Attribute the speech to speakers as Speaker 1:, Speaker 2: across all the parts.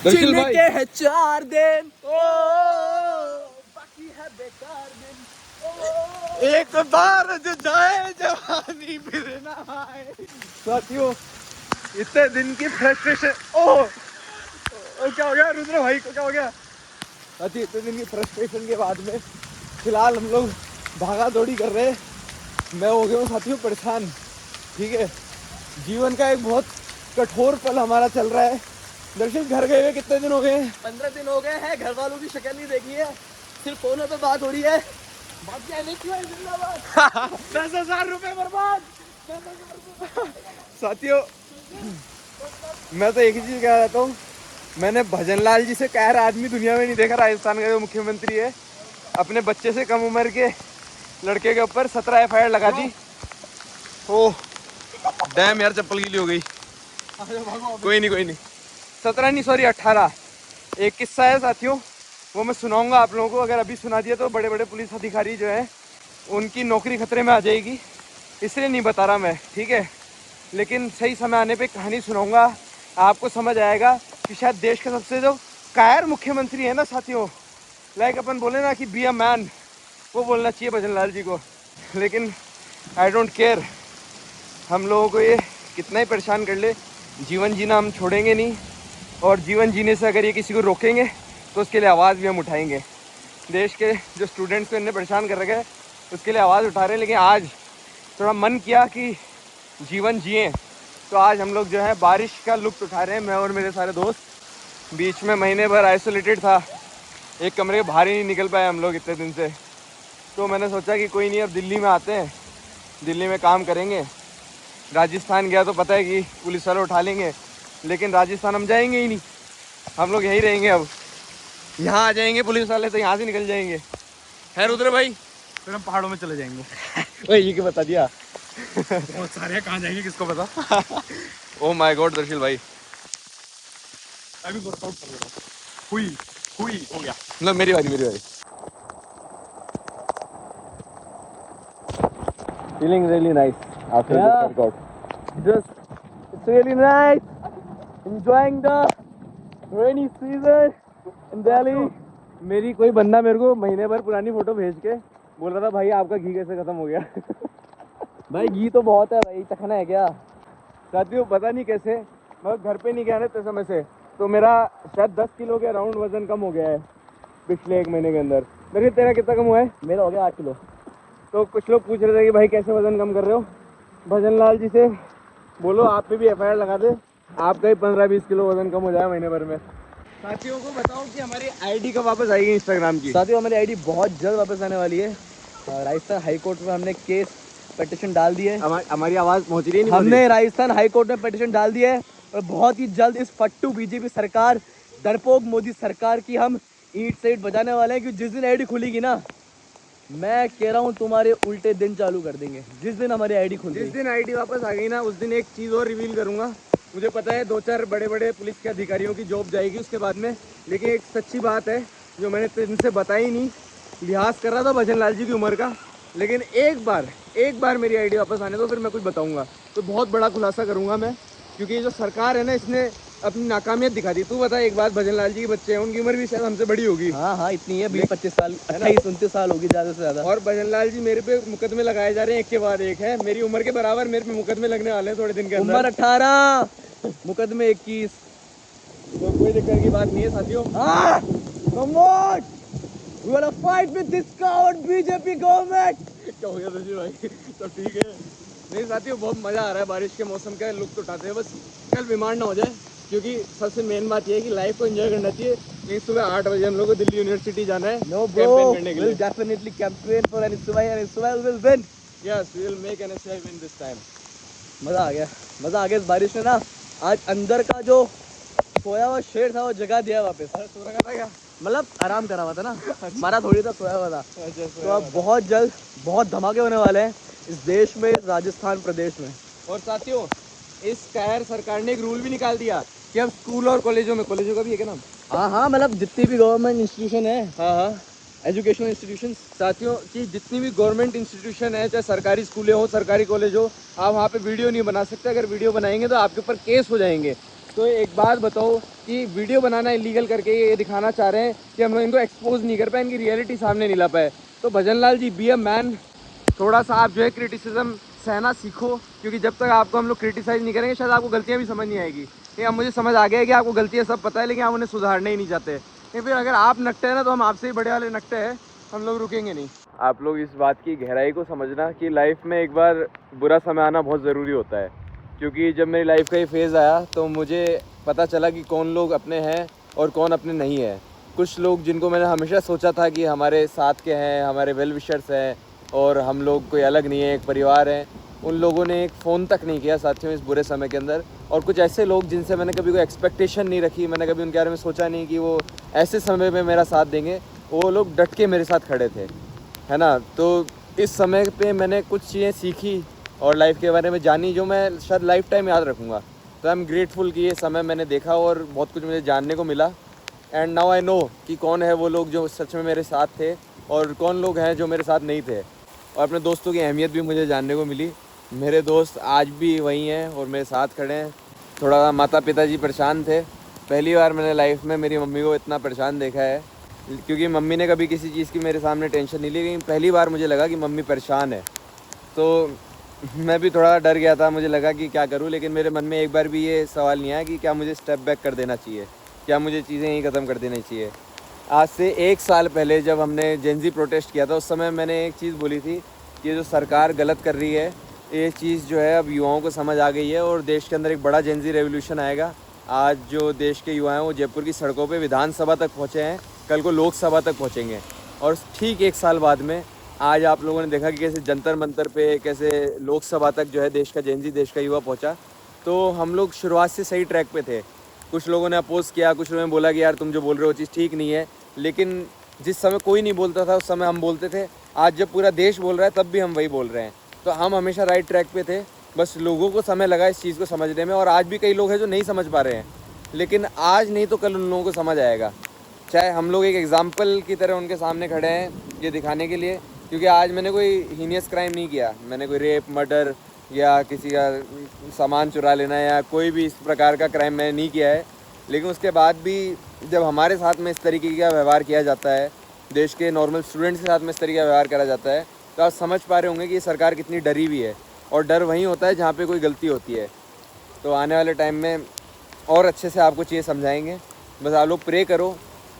Speaker 1: दर्शन भाई
Speaker 2: के है 4 दिन बाकी है बेकार दिन
Speaker 1: एक बार जो जाए जवानी फिर ना आए। साथियों इतने दिन की फ्रस्ट्रेशन क्या हो गया रुद्र भाई को, क्या हो गया साथी? इतने दिन की फ्रस्ट्रेशन के बाद में फिलहाल हम लोग भागा दौड़ी कर रहे हैं। मैं हो गया हूँ साथियों परेशान। ठीक है, जीवन का एक बहुत कठोर पल हमारा चल रहा है। दर्शन घर गए हुए कितने दिन हो गए हैं?
Speaker 2: 15 दिन हो गए हैं। घर वालों की शक्ल नहीं देखी है, सिर्फ फोनों पे बात हो रही है। बाकी आने क्यों है जिंदाबाद
Speaker 1: 10,000 रुपए बर्बाद। साथियों मैं तो एक ही चीज कह रहा हूँ, मैंने भजनलाल जी से कहर आदमी दुनिया में नहीं देखा। राजस्थान का जो मुख्यमंत्री है अपने बच्चे से कम उम्र के लड़के के ऊपर 17 FIR लगा दी। ओह डैम यार, चप्पल गीली हो गई। कोई नहीं 17 नहीं सॉरी 18। एक किस्सा है साथियों, वो मैं सुनाऊंगा आप लोगों को। अगर अभी सुना दिया तो बड़े बड़े पुलिस अधिकारी जो है उनकी नौकरी खतरे में आ जाएगी, इसलिए नहीं बता रहा मैं। ठीक है, लेकिन सही समय आने पे कहानी सुनाऊंगा, आपको समझ आएगा कि शायद देश का सबसे जो कायर मुख्यमंत्री है ना साथियों, लाइक अपन बोले ना कि बी अ मैन, वो बोलना चाहिए भजनलाल जी को। लेकिन आई डोंट केयर, हम लोगों को ये कितना ही परेशान कर ले, जीवन जीना हम छोड़ेंगे नहीं। और जीवन जीने से अगर ये किसी को रोकेंगे तो उसके लिए आवाज़ भी हम उठाएंगे। देश के जो स्टूडेंट्स को इन्हें परेशान कर रखा है उसके लिए आवाज़ उठा रहे हैं। लेकिन आज थोड़ा मन किया कि जीवन जिए, तो आज हम लोग जो है बारिश का लुत्फ़ उठा रहे हैं, मैं और मेरे सारे दोस्त। बीच में महीने भर आइसोलेटेड था, एक कमरे के बाहर ही नहीं निकल पाए हम लोग इतने दिन से। तो मैंने सोचा कि कोई नहीं, अब दिल्ली में आते हैं, दिल्ली में काम करेंगे। राजस्थान गया तो पता है कि पुलिस वाले उठा लेंगे, लेकिन राजस्थान हम जाएंगे ही नहीं, हम लोग यहीं रहेंगे। अब यहाँ आ जाएंगे पुलिस वाले तो यहाँ से निकल जाएंगे। है रुद्र भाई?
Speaker 3: फिर हम पहाड़ों में चले जाएंगे।
Speaker 1: वही ये क्या बता दिया।
Speaker 3: बहुत सारे हैं, कहाँ जाएंगे किसको पता।
Speaker 1: ओ माय गॉड दर्शिल भाई,
Speaker 3: अभी वर्कआउट कर रहा हूँ। हुई हुई हो गया।
Speaker 1: मतलब मेरी बारी। Feeling really nice after this workout.
Speaker 2: It's really nice enjoying the rainy season in Delhi.
Speaker 1: मेरी कोई बंदा मेरे को महीने भर पुरानी फोटो भेज के बोल रहा था भाई आपका घी कैसे खत्म हो गया।
Speaker 2: भाई घी तो बहुत है भाई, चखना है क्या?
Speaker 1: साथियों पता नहीं कैसे, मैं घर पे नहीं गया ना इतने समय से, तो मेरा शायद 10 किलो के अराउंड वजन कम हो गया है पिछले 1 महीने के अंदर। मेरे तेरा कितना कम हुआ है?
Speaker 2: मेरा हो गया 8 किलो।
Speaker 1: तो कुछ लोग पूछ रहे थे कि भाई कैसे वजन कम कर रहे हो, भजनलाल जी से बोलो आप पे भी FIR लगा दे, आपका ही 15-20 किलो वजन कम हो जाए महीने भर में। साथियों को बताओ कि हमारी ID कब वापस आएगी इंस्टाग्राम की?
Speaker 2: साथियों हमारी आईडी बहुत जल्द वापस आने वाली है। राजस्थान हाई कोर्ट में हमने केस पिटीशन डाल दी है।
Speaker 1: हमारी आवाज़ पहुँच रही है? नहीं
Speaker 2: हमने राजस्थान हाई कोर्ट में पिटीशन डाल दी है और बहुत ही जल्द इस फट्टू बीजेपी सरकार, डरपोक मोदी सरकार की हम ईंट से ईंट बजाने वाले हैं। क्योंकि जिस दिन आईडी खुलेगी ना, मैं कह रहा हूँ तुम्हारे उल्टे दिन चालू कर देंगे। जिस दिन हमारी आईडी खुल
Speaker 1: जिस दिन आईडी वापस आ गई ना, उस दिन एक चीज़ और रिवील करूंगा। मुझे पता है 2-4 बड़े बड़े पुलिस के अधिकारियों की जॉब जाएगी उसके बाद में, लेकिन एक सच्ची बात है जो मैंने इनसे बताई नहीं। लिहाज कर रहा था भजनलाल जी की उम्र का, लेकिन एक बार मेरी आईडी वापस आने दो, फिर मैं कुछ बताऊंगा। तो बहुत बड़ा खुलासा करूंगा मैं, क्योंकि ये जो सरकार है ना, इसने अपनी नाकामियत दिखा दी। तू बता एक बात, भजनलाल जी के बच्चे हैं, उनकी उम्र भी शायद हमसे बड़ी होगी।
Speaker 2: हाँ इतनी है, 20-25 साल, 28-29 साल होगी ज़्यादा से ज़्यादा।
Speaker 1: और भजनलाल जी मेरे पे मुकदमे लगाए जा रहे हैं, एक के बाद एक है। मेरी उम्र के बराबर मेरे पे मुकदमे लगने वाले हैं थोड़े दिन के अंदर।
Speaker 2: उम्र 18, मुकदमे 21।
Speaker 1: तो कोई दिक्कत की बात नहीं है साथियों।
Speaker 2: Come on! We wanna fight with this coward BJP government.
Speaker 1: क्या हो गया दर्जी भाई? तो ठीक है। नहीं साथियों बहुत मज़ा आ रहा है, बारिश के मौसम का लुत्फ़ उठाते हैं। बस कल बीमार ना हो जाए, क्योंकि सबसे मेन बात यह है कि लाइफ को एंजॉय करना चाहिए। लेकिन सुबह 8 बजे हम लोग को दिल्ली यूनिवर्सिटी जाना है कैंपेन करने के लिए।
Speaker 2: We'll definitely campaign for NSY and NSY will win.
Speaker 1: Yes, we will make NSY win this time.
Speaker 2: मज़ा आ गया इस बारिश में ना। आज अंदर का जो सोया हुआ शेर था वो जगा दिया वापस।
Speaker 1: सो रखा था क्या?
Speaker 2: मतलब आराम करा हुआ था ना, हमारा थोड़ी था, सोया हुआ था।
Speaker 1: अच्छा,
Speaker 2: तो अब बहुत जल्द बहुत धमाके होने वाले हैं इस देश में, राजस्थान प्रदेश में।
Speaker 1: और साथियों इस कायर सरकार ने एक रूल भी निकाल दिया कि अब स्कूल और कॉलेजों का भी है क्या नाम?
Speaker 2: हाँ मतलब जितनी भी गवर्नमेंट इंस्टीट्यूशन है,
Speaker 1: हाँ
Speaker 2: एजुकेशनल इंस्टीट्यूशन,
Speaker 1: साथियों की जितनी भी गवर्नमेंट इंस्टीट्यूशन है, चाहे सरकारी स्कूलें हो, सरकारी कॉलेज हो, आप वहाँ पे वीडियो नहीं बना सकते। अगर वीडियो बनाएंगे तो आपके ऊपर केस हो जाएंगे। तो एक बात बताओ, कि वीडियो बनाना इलीगल करके ये दिखाना चाह रहे हैं कि हम इनको एक्सपोज नहीं कर पाए, इनकी रियलिटी सामने नहीं ला पाए। तो भजन Lal ji, be a man, थोड़ा सा आप जो है क्रिटिसिज्म सहना सीखो, क्योंकि जब तक आपको हम लोग क्रिटिसाइज़ नहीं करेंगे शायद आपको गलतियाँ भी समझ नहीं आएगी। ये अब मुझे समझ आ गया है कि आपको गलतियाँ सब पता है, लेकिन आप उन्हें सुधारना ही नहीं चाहते। या फिर अगर आप नकटे हैं ना, तो हम आपसे ही बड़े वाले नकटे हैं, हम लोग रुकेंगे नहीं। आप लोग इस बात की गहराई को समझना कि लाइफ में एक बार बुरा समय आना बहुत ज़रूरी होता है। क्योंकि जब मेरी लाइफ का ये फेज़ आया तो मुझे पता चला कि कौन लोग अपने हैं और कौन अपने नहीं है। कुछ लोग जिनको मैंने हमेशा सोचा था कि हमारे साथ के हैं, हमारे वेल विशर्स हैं और हम लोग कोई अलग नहीं है, एक परिवार है, उन लोगों ने एक फ़ोन तक नहीं किया साथियों इस बुरे समय के अंदर। और कुछ ऐसे लोग जिनसे मैंने कभी कोई एक्सपेक्टेशन नहीं रखी, मैंने कभी उनके बारे में सोचा नहीं कि वो ऐसे समय में मेरा साथ देंगे, वो लोग डट के मेरे साथ खड़े थे, है ना। तो इस समय पे मैंने कुछ चीज़ें सीखी और लाइफ के बारे में जानी जो मैं शायद लाइफ टाइम याद रखूँगा। तो आई एम ग्रेटफुल कि ये समय मैंने देखा और बहुत कुछ मुझे जानने को मिला। एंड नाउ आई नो कि कौन है वो लोग जो सच में मेरे साथ थे और कौन लोग हैं जो मेरे साथ नहीं थे। और अपने दोस्तों की अहमियत भी मुझे जानने को मिली। मेरे दोस्त आज भी वही हैं और मेरे साथ खड़े हैं। थोड़ा माता पिता जी परेशान थे। पहली बार मैंने लाइफ में मेरी मम्मी को इतना परेशान देखा है, क्योंकि मम्मी ने कभी किसी चीज़ की मेरे सामने टेंशन नहीं ली, लेकिन पहली बार मुझे लगा कि मम्मी परेशान है। तो मैं भी थोड़ा डर गया था, मुझे लगा कि क्या करूं, लेकिन मेरे मन में एक बार भी ये सवाल नहीं आया कि क्या मुझे स्टेप बैक कर देना चाहिए, क्या मुझे चीज़ें यहीं ख़त्म कर देनी चाहिए। आज से 1 साल पहले जब हमने जेनजी प्रोटेस्ट किया था, उस समय मैंने एक चीज़ बोली थी कि ये जो सरकार गलत कर रही है, ये चीज़ जो है अब युवाओं को समझ आ गई है और देश के अंदर एक बड़ा जेनजी रेवोल्यूशन आएगा। आज जो देश के युवा हैं वो जयपुर की सड़कों पे विधानसभा तक पहुँचे हैं, कल को लोकसभा तक पहुँचेंगे। और ठीक 1 साल बाद में आज आप लोगों ने देखा कि कैसे जंतर मंतर पे, कैसे लोकसभा तक जो है देश का जेनजी, देश का युवा पहुंचा। तो हम लोग शुरुआत से सही ट्रैक पे थे। कुछ लोगों ने अपोज़ किया, कुछ लोगों ने बोला कि यार तुम जो बोल रहे हो चीज़ ठीक नहीं है, लेकिन जिस समय कोई नहीं बोलता था उस समय हम बोलते थे। आज जब पूरा देश बोल रहा है तब भी हम वही बोल रहे हैं। तो हम हमेशा राइट ट्रैक पे थे, बस लोगों को समय लगा इस चीज़ को समझने में। और आज भी कई लोग हैं जो नहीं समझ पा रहे हैं, लेकिन आज नहीं तो कल उन लोगों को समझ आएगा। चाहे हम लोग एक एग्ज़ाम्पल की तरह उनके सामने खड़े हैं ये दिखाने के लिए, क्योंकि आज मैंने कोई हीनियस क्राइम नहीं किया। मैंने कोई रेप, मर्डर या किसी का सामान चुरा लेना या कोई भी इस प्रकार का क्राइम मैंने नहीं किया है। लेकिन उसके बाद भी जब हमारे साथ में इस तरीके का व्यवहार किया जाता है, देश के नॉर्मल स्टूडेंट्स के साथ में इस तरीके का व्यवहार करा जाता है, तो आप समझ पा रहे होंगे कि ये सरकार कितनी डरी हुई है। और डर वहीं होता है जहाँ पे कोई गलती होती है। तो आने वाले टाइम में और अच्छे से आपको चीज़ें समझाएंगे। बस आप लोग प्रे करो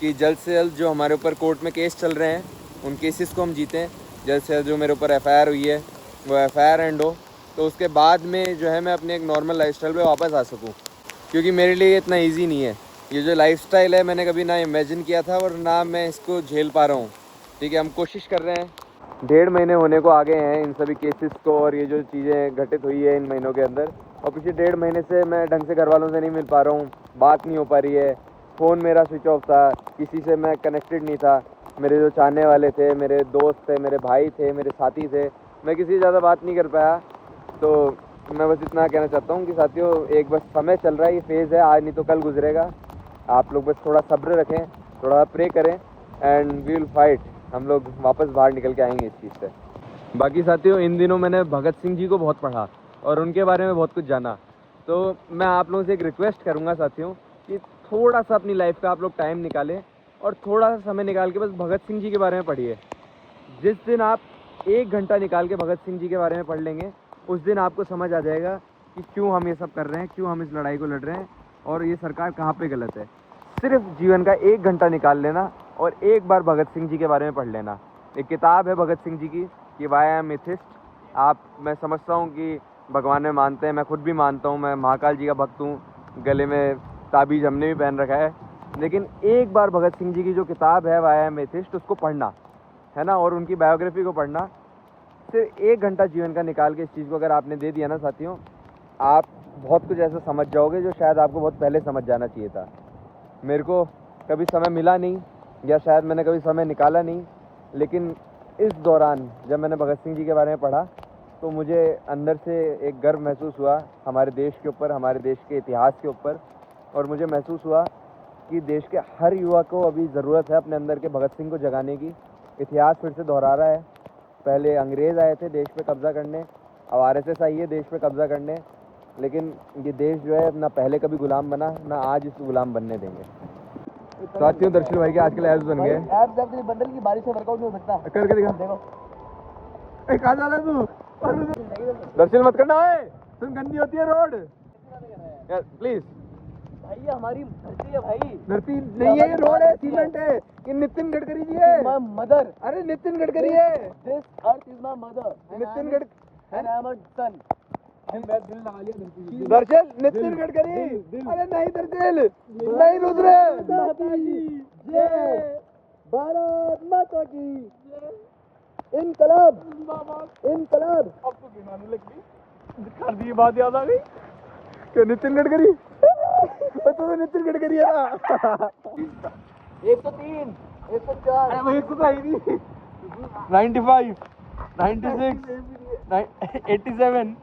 Speaker 1: कि जल्द से जल्द जो हमारे ऊपर कोर्ट में केस चल रहे हैं उन केसेस को हम जीतें। जल्द से जल्द जो मेरे ऊपर एफआईआर हुई है वो एफआईआर एंड हो, तो उसके बाद में जो है मैं अपने एक नॉर्मल लाइफस्टाइल पे वापस आ सकूं। क्योंकि मेरे लिए इतना इजी नहीं है ये जो लाइफस्टाइल है, मैंने कभी ना इमेजिन किया था और ना मैं इसको झेल पा रहा हूँ। ठीक है, हम कोशिश कर रहे हैं। 1.5 महीने होने को आ गए हैं इन सभी केसेस को और ये जो चीज़ें घटित हुई है इन महीनों के अंदर। और पिछले 1.5 महीने से मैं ढंग से घर वालों से नहीं मिल पा रहा हूँ, बात नहीं हो पा रही है। फ़ोन मेरा स्विच ऑफ था, किसी से मैं कनेक्टेड नहीं था। मेरे जो चाहने वाले थे, मेरे दोस्त थे, मेरे भाई थे, मेरे साथी थे, मैं किसी से ज़्यादा बात नहीं कर पाया। तो मैं बस इतना कहना चाहता हूँ कि साथियों, एक बस समय चल रहा है, ये फेज़ है, आज नहीं तो कल गुजरेगा। आप लोग बस थोड़ा सब्र रखें, थोड़ा प्रे करें एंड वी विल फाइट। हम लोग वापस बाहर निकल के आएंगे इस चीज़ से। बाकी साथियों, इन दिनों मैंने भगत सिंह जी को बहुत पढ़ा और उनके बारे में बहुत कुछ जाना। तो मैं आप लोगों से एक रिक्वेस्ट करूँगा साथियों कि थोड़ा सा अपनी लाइफ का आप लोग टाइम निकालें और थोड़ा सा समय निकाल के बस भगत सिंह जी के बारे में पढ़िए। जिस दिन आप 1 घंटा निकाल के भगत सिंह जी के बारे में पढ़ लेंगे, उस दिन आपको समझ आ जाएगा कि क्यों हम ये सब कर रहे हैं, क्यों हम इस लड़ाई को लड़ रहे हैं और ये सरकार कहाँ पे गलत है। सिर्फ जीवन का 1 घंटा निकाल लेना और एक बार भगत सिंह जी के बारे में पढ़ लेना। एक किताब है भगत सिंह जी की कि वाई आई एम एथिस्ट। मैं समझता हूँ कि भगवान में मानते हैं, मैं खुद भी मानता हूँ, मैं महाकाल जी का भक्त हूँ, गले में ताबीज़ हमने भी पहन रखा है। लेकिन एक बार भगत सिंह जी की जो किताब है वाई आई एम एथिस्ट, उसको पढ़ना है ना, और उनकी बायोग्राफी को पढ़ना। सिर्फ 1 घंटा जीवन का निकाल के इस चीज़ को अगर आपने दे दिया ना साथियों, आप बहुत कुछ ऐसा समझ जाओगे जो शायद आपको बहुत पहले समझ जाना चाहिए था। मेरे को कभी समय मिला नहीं या शायद मैंने कभी समय निकाला नहीं, लेकिन इस दौरान जब मैंने भगत सिंह जी के बारे में पढ़ा तो मुझे अंदर से एक गर्व महसूस हुआ हमारे देश के ऊपर, हमारे देश के इतिहास के ऊपर। और मुझे महसूस हुआ कि देश के हर युवा को अभी ज़रूरत है अपने अंदर के भगत सिंह को जगाने की। इतिहास फिर से दोहरा रहा है। पहले अंग्रेज़ आए थे देश पे कब्ज़ा करने, अब आरएसएस आई है देश पे कब्ज़ा करने। लेकिन ये देश जो है ना पहले कभी गुलाम बना, ना आज इसको गुलाम बनने देंगे। साथियों, दर्शन भाई के आजकल एब्स बन गए।
Speaker 2: एब्स जब तेरी बंडल की बारिश से वर्कआउट नहीं हो सकता।
Speaker 1: करके दिखा।
Speaker 2: देखो
Speaker 1: कहाँ जा रहा है तू? दर्शन मत करना है, तुम गंदी होती है रोड। प्लीज।
Speaker 2: भाई ये हमारी धरती है भाई।
Speaker 1: धरती नहीं है, ये रोड है, सीमेंट है। ये नितिन गडकरी जी है।
Speaker 2: My mother.
Speaker 1: अरे नितिन गडकरी है।
Speaker 2: This earth is my mother.
Speaker 1: Nitin Gadkari
Speaker 2: and I am a son.
Speaker 3: मैं दिल लगा लिया धरती की।
Speaker 1: दर्शन, नितिन गडकरी। अरे नहीं दर्शन, नहीं रुद्र।
Speaker 2: जय भारत माता की इनकलाब इनकलाब।
Speaker 3: अब तो गिनाने लग गई, कर दी बात याद आ गई।
Speaker 1: क्या नितिन गडकरी? तो नितिन गडकरी है ना।
Speaker 2: 103 104।
Speaker 1: अरे भाई इसको तो आई नहीं। 95 96 87।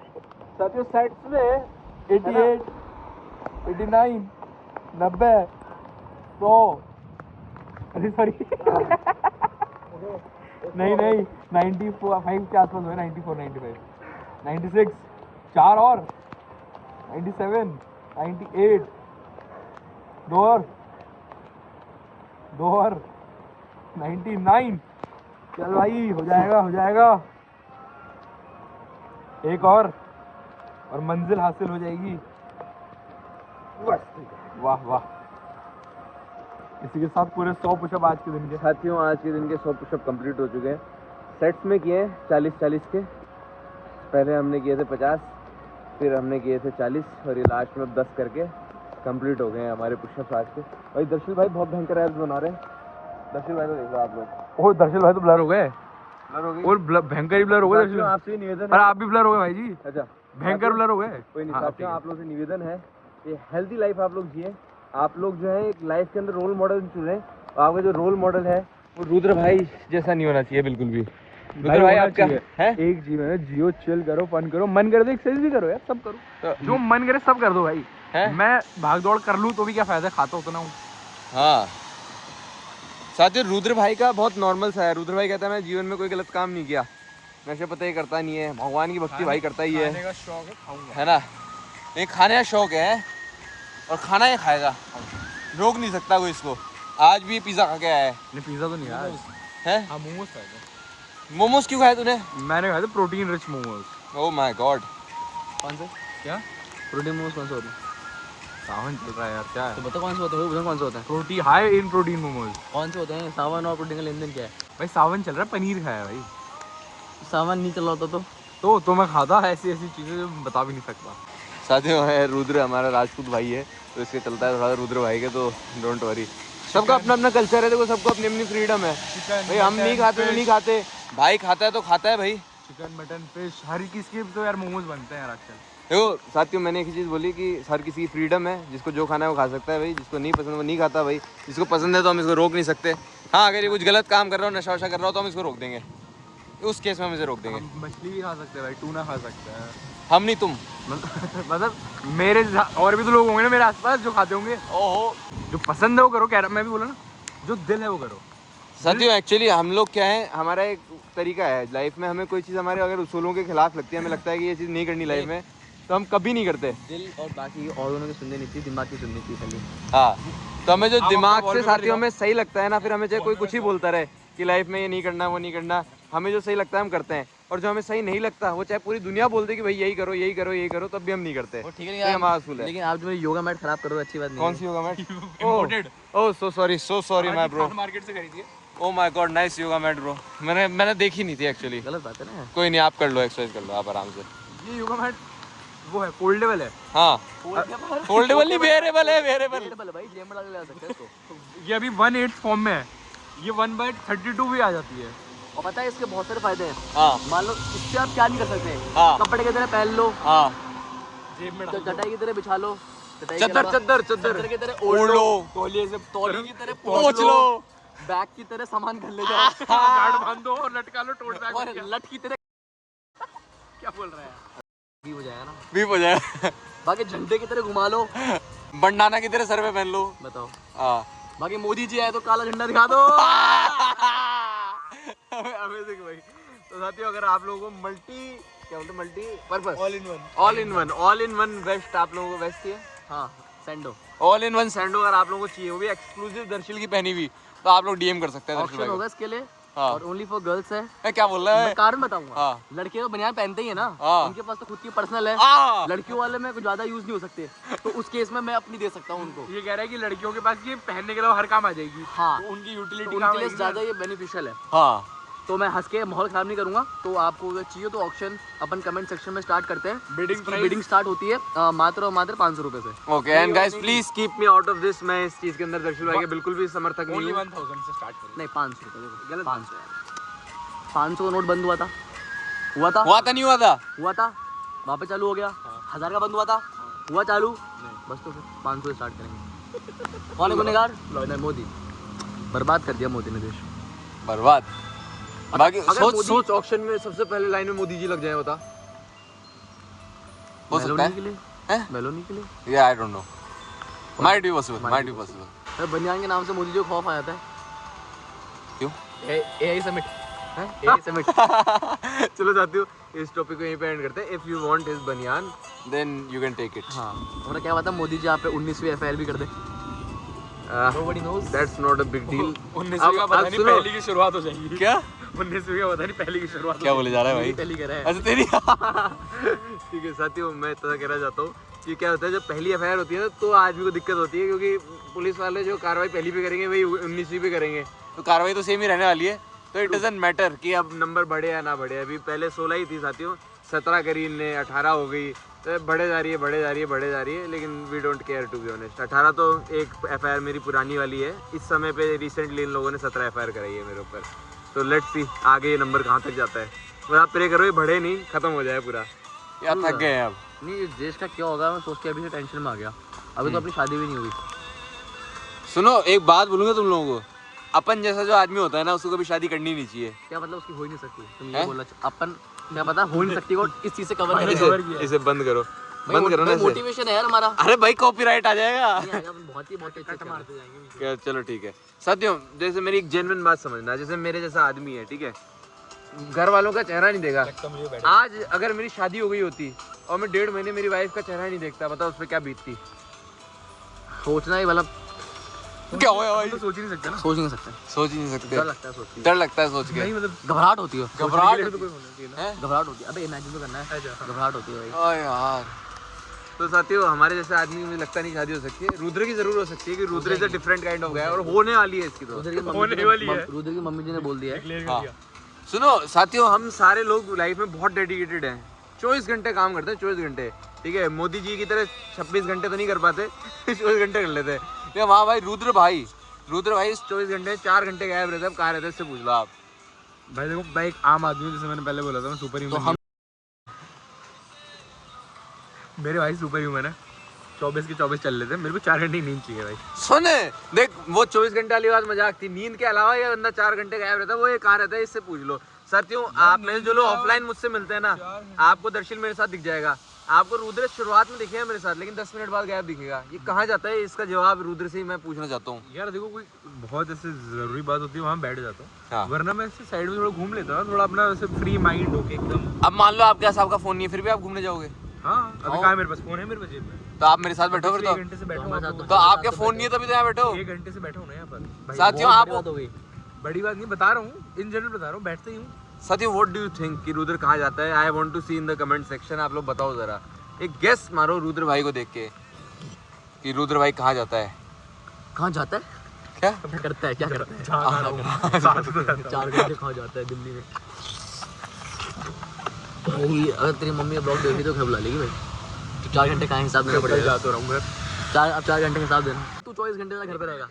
Speaker 1: साथियों सेट्स में 88 89 90 100। अरे सॉरी नहीं 95 के आसपास हुए। 94 95 96 4 और 97 98 दो और 99। चल भाई हो जाएगा। एक और मंजिल हासिल हो जाएगी। वाह वाह। इसी के साथ पूरे 100 पुशअप आज के दिन के। साथियों, आज के दिन के 100 पुशअप कंप्लीट हो चुके हैं। सेट्स में किए 40-40 के। पहले हमने किए थे 50, फिर हमने किए थे 40 और ये लास्ट में 10 करके कंप्लीट हो गए हैं हमारे पुशअप्स आज के। भाई दर्शन भाई बहुत भयंकर एब्स बना रहे हैं। दर्शन भाई को देख लो आप लोग। ओह दर्शन भाई तो ब्लर हो गए। और भयंकर ही ब्लर हो गए दर्शन। आपसे निवेदन है। आप भी ब्लर हो गए भाई जी। अच्छा, भयंकर ब्लर हो गए। कोई नहीं साथियों, आप लोगों से निवेदन है कि हेल्दी लाइफ आप लोग जिए। आप लोग जो है एक लाइफ के अंदर रोल मॉडल चुने। आपका जो रोल मॉडल है वो रुद्र भाई जैसा नहीं होना चाहिए बिल्कुल भी। रुद्र भाई आपका है एक जीवन है, जियो, चिल करो, फन करो, मन करे तो एक्सरसाइज भी करो यार, सब करो।
Speaker 3: तो जो मन करे सब कर दो भाई। मैं भाग दौड़ कर लूँ तो भी क्या फायदा, खाता उतना हूँ।
Speaker 1: हाँ साथियों, रुद्र भाई का बहुत नॉर्मल सा है। रुद्र भाई कहता है मैं जीवन में कोई गलत काम नहीं किया, नशे पता ही करता नहीं है, भगवान की भक्ति भाई करता ही है।
Speaker 3: खाने का शौक है, खाऊंगा।
Speaker 1: है ना, एक खाने का शौक है और खाना ही खाएगा, रोक नहीं सकता कोई इसको। आज भी पिज्जा खा के आया है।
Speaker 3: नहीं पिज्जा तो नहीं यार
Speaker 1: है।
Speaker 3: हाँ मोमोज खाए थे।
Speaker 1: मोमोज क्यों खाए तूने?
Speaker 3: मैंने खाए थे protein rich momos.
Speaker 1: Oh my God.
Speaker 2: कौन से
Speaker 3: क्या
Speaker 2: प्रोटीन मोमोज कौन से होते हैं?
Speaker 3: सावन चल रहा है यार, क्या है?
Speaker 2: तो बता कौन से होते हैं, कौन से होते हैं?
Speaker 3: Protein high in protein momos.
Speaker 2: कौन से होते हैं? सावन और प्रोटीन का लेन देन क्या है?
Speaker 3: भाई सावन चल रहा है, पनीर खाया भाई।
Speaker 2: सावन नहीं चल रहा होता
Speaker 3: तो मैं खाता ऐसी ऐसी चीजें जो बता भी नहीं सकता।
Speaker 1: साथियों है रुद्र हमारा राजपूत भाई है, तो इसके चलता है थोड़ा रुद्र भाई के, तो डोंट वरी। सबका अपना अपना कल्चर है, देखो सबको अपनी अपनी फ्रीडम है भाई। हम नहीं खाते तो नहीं खाते, भाई खाता है तो खाता है भाई।
Speaker 3: चिकन मटन फिश हर किसी के तो यार मोमोज बनते हैं यार आजकल।
Speaker 1: देखो साथियों, मैंने एक ही चीज़ बोली कि हर किसी की फ्रीडम है, जिसको जो खाना है वो खा सकता है भाई, जिसको नहीं पसंद वो नहीं खाता भाई। जिसको पसंद है तो हम इसको रोक नहीं सकते। हाँ अगर ये कुछ गलत काम कर रहा हो, नशा वशा कर रहा हो, तो हम इसको रोक देंगे, उस केस में हम इसे रोक देंगे।
Speaker 3: हम मछली भी खा सकते हैं भाई, टूना खा सकते हैं।
Speaker 1: हम नहीं, तुम।
Speaker 3: मतलब मेरे और भी तो लोग होंगे ना मेरे आसपास जो खाते होंगे।
Speaker 1: ओहो,
Speaker 3: जो पसंद है वो करो, कह रहा मैं भी बोला ना, जो दिल है वो करो।
Speaker 1: साथियों एक्चुअली हम लोग क्या है, हमारा एक तरीका है लाइफ में, हमें कोई चीज़ हमारे अगर उसूलों के खिलाफ लगती है, हमें लगता है कि ये चीज़ नहीं करनी लाइफ में, तो हम कभी नहीं करते।
Speaker 2: दिल और बाकी और दोनों की सुननी नहीं चाहिए, दिमाग की सुननी चाहिए खाली।
Speaker 1: हाँ, तो हमें जो
Speaker 3: आप
Speaker 1: दिमाग
Speaker 3: अपना
Speaker 1: से
Speaker 3: wallpaper
Speaker 1: साथियों
Speaker 3: दिखाओ।
Speaker 1: हमें सही लगता है ना, फिर हमें चाहे कोई कुछ ही बोलता रहे कि लाइफ में ये नहीं करना वो नहीं करना, हमें जो सही लगता है हम करते हैं। और जो हमें सही नहीं लगता, वो चाहे पूरी दुनिया बोल दे कि भाई यही करो यही करो यही करो, तब भी हम नहीं करते।
Speaker 2: ठीक है,
Speaker 1: तो हमारा असूल है।
Speaker 2: लेकिन आप जो मेरी योगा मैट खराब कर रहे हो अच्छी बात नहीं
Speaker 1: कौन
Speaker 2: है।
Speaker 1: See yoga mat?
Speaker 3: Imported.
Speaker 1: Oh so sorry my bro.
Speaker 3: Market से खरीदी है।
Speaker 1: Oh my god, nice yoga mat bro. मैंने देखी नहीं थी एक्चुअली।
Speaker 2: गलत बात है ना।
Speaker 1: कोई नहीं, आप कर लो, एक्सरसाइज कर लो आप आराम से।
Speaker 3: ये योगा मैट वो है, फोल्डेबल है।
Speaker 1: हाँ फोल्डेबल नहीं, वेयरेबल है, वेयरेबल।
Speaker 2: भाई जेब में डाल के ला सकते हैं इसको।
Speaker 3: ये अभी 1/8 फॉर्म में है, ये 1/32 भी आ जाती है।
Speaker 2: और पता है इसके बहुत सारे फायदे हैं।
Speaker 1: हाँ
Speaker 2: मान लो इससे आप क्या नहीं कर सकते,
Speaker 1: हाँ
Speaker 2: कपड़े की तरह पहन लो,
Speaker 1: हाँ,
Speaker 3: जेब में
Speaker 2: चटाई की तरह बिछा लो, चटाई के
Speaker 1: चद्दर
Speaker 2: अलावा
Speaker 1: चद्दर
Speaker 2: चद्दर
Speaker 1: चद्दर
Speaker 2: की तरह
Speaker 1: ओढ़
Speaker 2: ओढ़
Speaker 1: लो,
Speaker 3: तौलिए से
Speaker 2: तौलिए की तरह
Speaker 1: पोंछ लो,
Speaker 2: बैग की तरह सामान घर ले जाओ
Speaker 3: गार्ड बांध दो और लटका लो टोट बैग
Speaker 2: और
Speaker 3: में।
Speaker 2: लट की तरह
Speaker 3: क्या बोल रहा है?
Speaker 2: भी हो जाएगा ना।
Speaker 1: बीप हो जाए।
Speaker 2: बाकी झंडे की तरह घुमा लो,
Speaker 1: बंडाना की तरह सर पे पहन लो।
Speaker 2: बताओ।
Speaker 1: हाँ
Speaker 2: बाकी मोदी जी आए तो काला झंडा दिखा दो।
Speaker 1: अमेजिंग भाई। तो साथियों अगर आप लोगों को मल्टी क्या बोलते multi purpose,
Speaker 2: all in one.
Speaker 1: All in one vest आप लोगों को वेस्ट चाहिए,
Speaker 2: हाँ सैंडो
Speaker 1: ऑल इन वन सैंडो अगर आप लोगों को चाहिए, वो भी एक्सक्लूसिव दर्शिल की पहनी हुई, तो आप लोग डीएम कर सकते हैं दर्शिल
Speaker 2: ऑप्शन
Speaker 1: भाई
Speaker 2: होगा इसके लिए।
Speaker 1: हाँ।
Speaker 2: और ओनली फॉर गर्ल्स है।
Speaker 1: को। क्या बोल रहा
Speaker 2: मैं
Speaker 1: है?
Speaker 2: कारण बताऊंगा।
Speaker 1: हाँ।
Speaker 2: लड़के तो बनियान पहनते ही है ना,
Speaker 1: हाँ।
Speaker 2: उनके पास तो खुद की पर्सनल है।
Speaker 1: हाँ।
Speaker 2: लड़कियों वाले में कुछ ज्यादा यूज नहीं हो सकते, तो उस केस में मैं अपनी दे सकता हूँ उनको।
Speaker 3: ये कह रहा है कि लड़कियों के पास ये पहनने के अलावा हर काम आ जाएगी,
Speaker 2: हाँ,
Speaker 3: तो उनकी यूटिलिटी
Speaker 2: तो उनके लिए ज्यादा ये बेनिफिशियल है।
Speaker 1: हाँ
Speaker 2: तो मैं हंस के माहौल खराब नहीं करूंगा। तो आपको अगर चाहिए तो ऑप्शन अपन कमेंट सेक्शन में स्टार्ट करते हैं। बिडिंग स्टार्ट होती है मात्र और मात्र 500 रुपए से।
Speaker 1: Okay and guys please keep me out of this. मैं इस चीज के अंदर दर्शिल भाई के बिल्कुल भी समर्थक नहीं
Speaker 3: ओनली
Speaker 1: हूँ।
Speaker 3: 1000 से स्टार्ट करो।
Speaker 2: नहीं 500 रुपए देखो,
Speaker 3: गलत
Speaker 2: 500 का नोट बंद हुआ था
Speaker 1: हुआ था नहीं हुआ था?
Speaker 2: हुआ था, वहाँ पे चालू हो गया। 1000 का बंद हुआ था, हुआ चालू, बस तो फिर 500 से स्टार्ट करेंगे। कौन है गुनहगार? मोदी। बर्बाद कर दिया मोदी ने देश।
Speaker 1: बर्बाद। बाकी
Speaker 2: अगर
Speaker 1: सोच ऑक्शन में सबसे पहले लाइन में मोदी जी लग जाए, बता हो सकता है?
Speaker 2: के लिए
Speaker 1: हैं?
Speaker 2: मेलोनी के लिए
Speaker 1: या I don't know, might be possible.
Speaker 2: अरे बनियान के नाम से मोदी जी को खौफ आ जाता है।
Speaker 1: क्यों?
Speaker 2: एआई समिट है, एआई समिट।
Speaker 1: चलो साथियों इस टॉपिक को यहीं पे एंड करते हैं। इफ यू वांट हिज बनियान then you can take it.
Speaker 2: हाँ, और क्या पता मोदी जी यहाँ पे 19वीं एफआईआर भी कर दे। Nobody knows.
Speaker 1: That's not a big deal.
Speaker 3: 19वीं का पता नहीं, पहली की शुरुआत हो जाएगी।
Speaker 1: क्या
Speaker 3: 19वीं का पता नहीं, पहली की शुरुआत।
Speaker 1: क्या बोले जा रहा है भाई?
Speaker 2: पहली करा है।
Speaker 1: अच्छा तेरी ठीक है साथियों, मैं तो कहना चाहता हूँ कि क्या होता है जब पहली एफआईआर होती है तो आदमी को दिक्कत होती है, क्योंकि पुलिस वाले जो कार्रवाई पहली पे करेंगे वही 19वीं पे करेंगे, तो कार्रवाई तो सेम ही रहने वाली है। तो इट डजंट मैटर कि अब नंबर बढ़े या ना बढ़े। अभी पहले 16 ही थी साथियों, 17 करी इनने, 18 हो गई, तो बढ़े जा रही है। लेकिन we don't care to be honest. 18 तो एक एफआईआर मेरी पुरानी वाली है, इस समय पे रिसेंटली इन लोगों ने 17 एफआईआर कराई है मेरे ऊपर। तो लेट्स सी आगे ये नंबर कहाँ तक जाता है। तो आप प्रे करो ये बढ़े नहीं, खत्म हो जाए पूरा। या थक गए हैं अब।
Speaker 2: नहीं, इस देश का क्या होगा मैं सोच के अभी से टेंशन में आ गया। अभी तो अपनी शादी भी नहीं हुई।
Speaker 1: सुनो एक बात बोलूंगा तुम लोगों को, अपन जैसा जो आदमी होता है ना उसको कभी शादी करनी नहीं चाहिए।
Speaker 2: क्या मतलब उसकी हो ही नहीं सकती? तुम
Speaker 1: हैं?
Speaker 2: ये बोलना अपन क्या पता हो नहीं सकती को इस चीज से कवर करें।
Speaker 1: इसे बंद करो, बंद करो ना इसे।
Speaker 2: मोटिवेशन है यार हमारा।
Speaker 1: अरे भाई कॉपीराइट आ जाएगा।
Speaker 2: नहीं आएगा, अपन बहुत ही कट मारते जाएंगे।
Speaker 1: क्या चलो ठीक है साथियों, जैसे मेरी एक जेन्युइन बात समझना, जैसे मेरे जैसा आदमी है ठीक है, घर वालों का चेहरा नहीं देगा। आज अगर मेरी शादी हो गई होती और मैं 1.5 महीने मेरी वाइफ का चेहरा नहीं देखता, बताओ उस पर क्या बीतती?
Speaker 2: सोचना ही मतलब
Speaker 1: क्या हुआ भाई?
Speaker 3: तो सोच ही नहीं सकते ना।
Speaker 2: सोच नहीं सकते।
Speaker 1: सोच ही नहीं सकते।
Speaker 2: डर लगता है सोच के।
Speaker 1: डर लगता है सोच के।
Speaker 3: नहीं मतलब
Speaker 2: घबराहट होती है।
Speaker 1: घबराहट
Speaker 3: तो कोई होना चाहिए ना।
Speaker 1: है।
Speaker 2: घबराहट होती है। अबे इमेजिन तो करना है।
Speaker 3: अच्छा।
Speaker 2: घबराहट होती है भाई।
Speaker 1: ओ यार, तो साथियों हमारे जैसे आदमी मुझे लगता नहीं शादी हो सकती है। रुद्र की जरूर हो सकती है कि Rudra is a different kind of guy, और होने वाली है इसकी तो।
Speaker 2: रुद्र की
Speaker 3: होने वाली है।
Speaker 2: रुद्र की मम्मी जी ने बोल दिया है।
Speaker 3: क्लियर
Speaker 1: हाँ।
Speaker 3: कर दिया।
Speaker 1: सुनो साथियों, हम सारे लोग लाइफ में बहुत डेडिकेटेड हैं, 24 घंटे काम करते हैं, 24 घंटे ठीक है। मोदी जी की तरह 26 घंटे तो नहीं कर पाते 24 घंटे कर लेते हैं। लेकिन वहाँ भाई रुद्र भाई इस 24 घंटे 4 घंटे गायब रहते हैं। अब कहाँ रहते हैं इससे पूछ लो आप।
Speaker 3: भाई देखो, मैं एक आम आदमी हूँ, जैसे मैंने पहले बोला था मैं सुपर ह्यूमन।
Speaker 2: हम
Speaker 3: मेरे भाई सुपर ह्यूमन है, 24 के 24 चल लेते हैं। मेरे को 4 घंटे की नींद चाहिए भाई।
Speaker 1: सुन देख, वो 24 घंटे वाली बात मजाक थी, नींद के अलावा ये बंदा 4 घंटे गायब रहता है, वो ये कहाँ रहता है इससे पूछ लो। साथियों आप में जो लोग ऑफलाइन मुझसे मिलते हैं ना, आपको दर्शिल मेरे साथ दिख जाएगा, आपको रुद्र शुरुआत में दिखेगा मेरे साथ, लेकिन 10 मिनट बाद गायब दिखेगा। ये कहाँ जाता है, इसका जवाब रुद्र से ही मैं पूछना चाहता हूँ।
Speaker 3: यार देखो, कोई बहुत ऐसे जरूरी बात होती है वहाँ बैठ जाता हूँ।
Speaker 1: हाँ।
Speaker 3: वरना मैं ऐसे साइड में थोड़ा घूम लेता हूँ, थोड़ा अपना ऐसे फ्री माइंड होके एकदम।
Speaker 1: अब मान लो आपके पास आपका फोन नहीं है, फिर भी आप घूमने जाओगे?
Speaker 3: हाँ, अभी कहाँ है मेरे पास फोन है, मेरे पास जेब में।
Speaker 1: तो आप मेरे साथ बैठो फिर।
Speaker 3: 1 घंटे से बैठा हूँ।
Speaker 1: तो आपके फोन नहीं है तभी तो यहाँ बैठो।
Speaker 3: 1 घंटे से बैठा हूँ ना यहाँ पर।
Speaker 1: साथियों
Speaker 2: बहुत
Speaker 1: आप
Speaker 2: बड़ी बात हो गई।
Speaker 3: बड़ी बात नहीं बता रहा हूँ, इन जनरल बता रहा हूँ, बैठते ही हूँ।
Speaker 1: साथियों व्हाट डू यू थिंक कि रुद्र कहाँ जाता है? I want to see in the comment section. आप लोग बताओ जरा, एक गेस मारो रुद्र भाई को देख के कि रुद्र भाई कहाँ जाता है।
Speaker 2: कहाँ जाता है?
Speaker 1: क्या
Speaker 2: करता है? क्या करता है? 4 घंटे कहाँ जाता है दिल्ली में? भाई अगर तेरी मम्मी ब्लॉग देख रही तो घर बुला लेगी भाई। तो 4 घंटे का हिसाब देना पड़ेगा।
Speaker 3: जाता रहूँ घर।
Speaker 2: 4 घंटे का हिसाब देना। तू 24 घंटे तक घर पे रहेगा।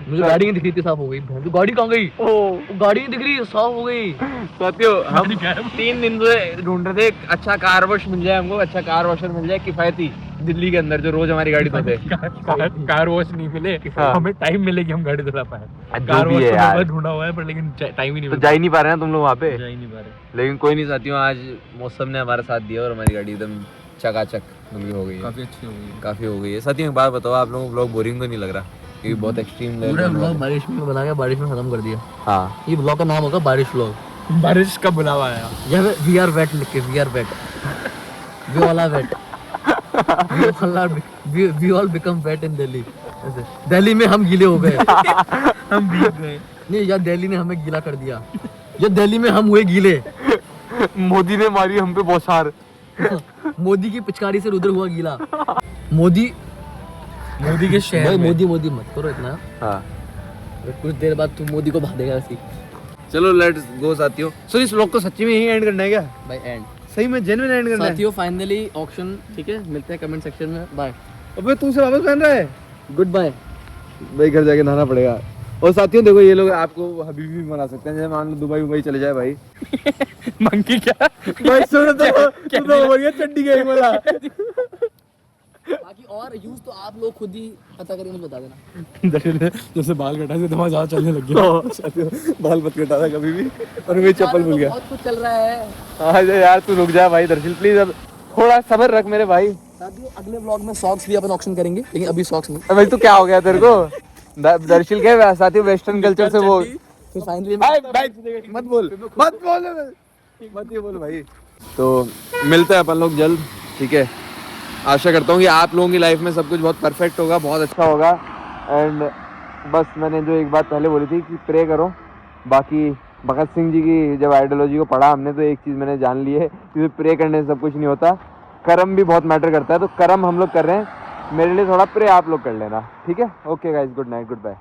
Speaker 2: मुझे गाड़ी नहीं दिख रही थी, साफ हो गई। तो गाड़ी कहाँ गई? गाड़ी नहीं दिख रही, साफ हो गई।
Speaker 1: साथियों हम 3 दिन से ढूंढ रहे थे एक अच्छा कार वॉश मिल जाए हमको, अच्छा कार वॉशर मिल जाए किफायती दिल्ली के अंदर, जो रोज हमारी गाड़ी धोते।
Speaker 3: कार वॉश नहीं मिले,
Speaker 1: हाँ।
Speaker 3: हमें टाइम मिले कि हम गाड़ी धुला पाए।
Speaker 1: जो
Speaker 3: कार
Speaker 1: भी
Speaker 3: वॉश
Speaker 1: है
Speaker 3: तो
Speaker 1: यार।
Speaker 3: मैं ढूंढा हुआ है, पर लेकिन टाइम ही नहीं
Speaker 1: तो
Speaker 3: मिलता।
Speaker 1: जा ही नहीं पा रहे हैं तुम लोग वहाँ पे।
Speaker 3: जा ही नहीं पा रहे।
Speaker 1: लेकिन कोई नहीं साथियों, आज मौसम ने हमारा साथ दिया और हमारी गाड़ी एकदम चकाचक धुल हो गई है,
Speaker 3: काफी अच्छी हो गई।
Speaker 1: काफी हो गई है। साथियों एक बात बताओ, आप लोगों को ब्लॉग बोरिंग तो नहीं लग रहा? क्योंकि बहुत एक्सट्रीम
Speaker 2: पूरा ब्लॉग बारिश में बना के बारिश में खत्म कर दिया।
Speaker 1: हाँ
Speaker 2: ये ब्लॉग का नाम होगा बारिश ब्लॉग।
Speaker 3: बारिश का बुलावा आया।
Speaker 2: यहाँ पे वी आर वेट लिख के, we are wet, we all are wet, we all become wet in Delhi. Delhi में हम गीले हो गए,
Speaker 3: हम भीग गए।
Speaker 2: नहीं यार दिल्ली ने हमें गीला कर दिया, ये दिल्ली में हम हुए गीले।
Speaker 1: मोदी ने मारी हम पे बौछार।
Speaker 2: मोदी की पिचकारी से रुद्र हुआ गीला। मोदी
Speaker 3: मोदी के शहर
Speaker 2: भाई,
Speaker 3: में।
Speaker 2: मोदी मत करो इतना,
Speaker 1: हाँ
Speaker 2: कुछ देर बाद तू मोदी को भा देगा ऐसी।
Speaker 1: चलो लेट्स गो साथियों। सो इस व्लॉग को सच्ची में यही एंड करना है क्या?
Speaker 2: बाय एंड
Speaker 1: सही में जेन्युइन एंड करना है?
Speaker 2: साथियों फाइनली ऑक्शन, ठीक है, मिलते हैं कमेंट सेक्शन में, बाय,
Speaker 1: अबे तू से वापस पहन रहा है?
Speaker 2: Goodbye.
Speaker 1: भाई घर जाके नहाना पड़ेगा। और साथियों देखो ये लोग आपको हबीबी भी बना सकते हैं, जैसे मान लो दुबई चले जाए भाई।
Speaker 3: मंकी क्या?
Speaker 1: भाई सुनो तो बढ़िया चड्डी गई वाला।
Speaker 2: बाकी और यूज तो आप लोग खुद ही पता करके मुझे बता देना।
Speaker 3: जैसे बाल कटाए थे दिमाग ज्यादा चलने लग गया।
Speaker 1: साथियों बाल मत कटाना कभी भी। और मेरी चप्पल भूल गया।
Speaker 2: बहुत कुछ चल रहा है
Speaker 1: हाँ यार तू रुक जा भाई दर्शिल प्लीज, अब थोड़ा सब्र रख मेरे भाई।
Speaker 2: साथियों। अगले व्लॉग में सॉक्स भी अपन ऑक्शन करेंगे, लेकिन अभी सॉक्स नहीं।
Speaker 1: भाई तू क्या हो गया तेरे को? दर्शिल क्या साथियों वेस्टर्न कल्चर से वो
Speaker 2: फिर फाइनली
Speaker 1: मत बोल मत ये बोल भाई। तो मिलते हैं अपन लोग जल्द, ठीक है। आशा करता हूँ कि आप लोगों की लाइफ में सब कुछ बहुत परफेक्ट होगा, बहुत अच्छा होगा। एंड बस मैंने जो एक बात पहले बोली थी कि प्रे करो। बाकी भगत सिंह जी की जब आइडियोलॉजी को पढ़ा हमने तो एक चीज़ मैंने जान ली है कि प्रे करने से सब कुछ नहीं होता, कर्म भी बहुत मैटर करता है। तो कर्म हम लोग कर रहे हैं, मेरे लिए थोड़ा प्रे आप लोग कर लेना, ठीक है। Okay guys, good night, good bye.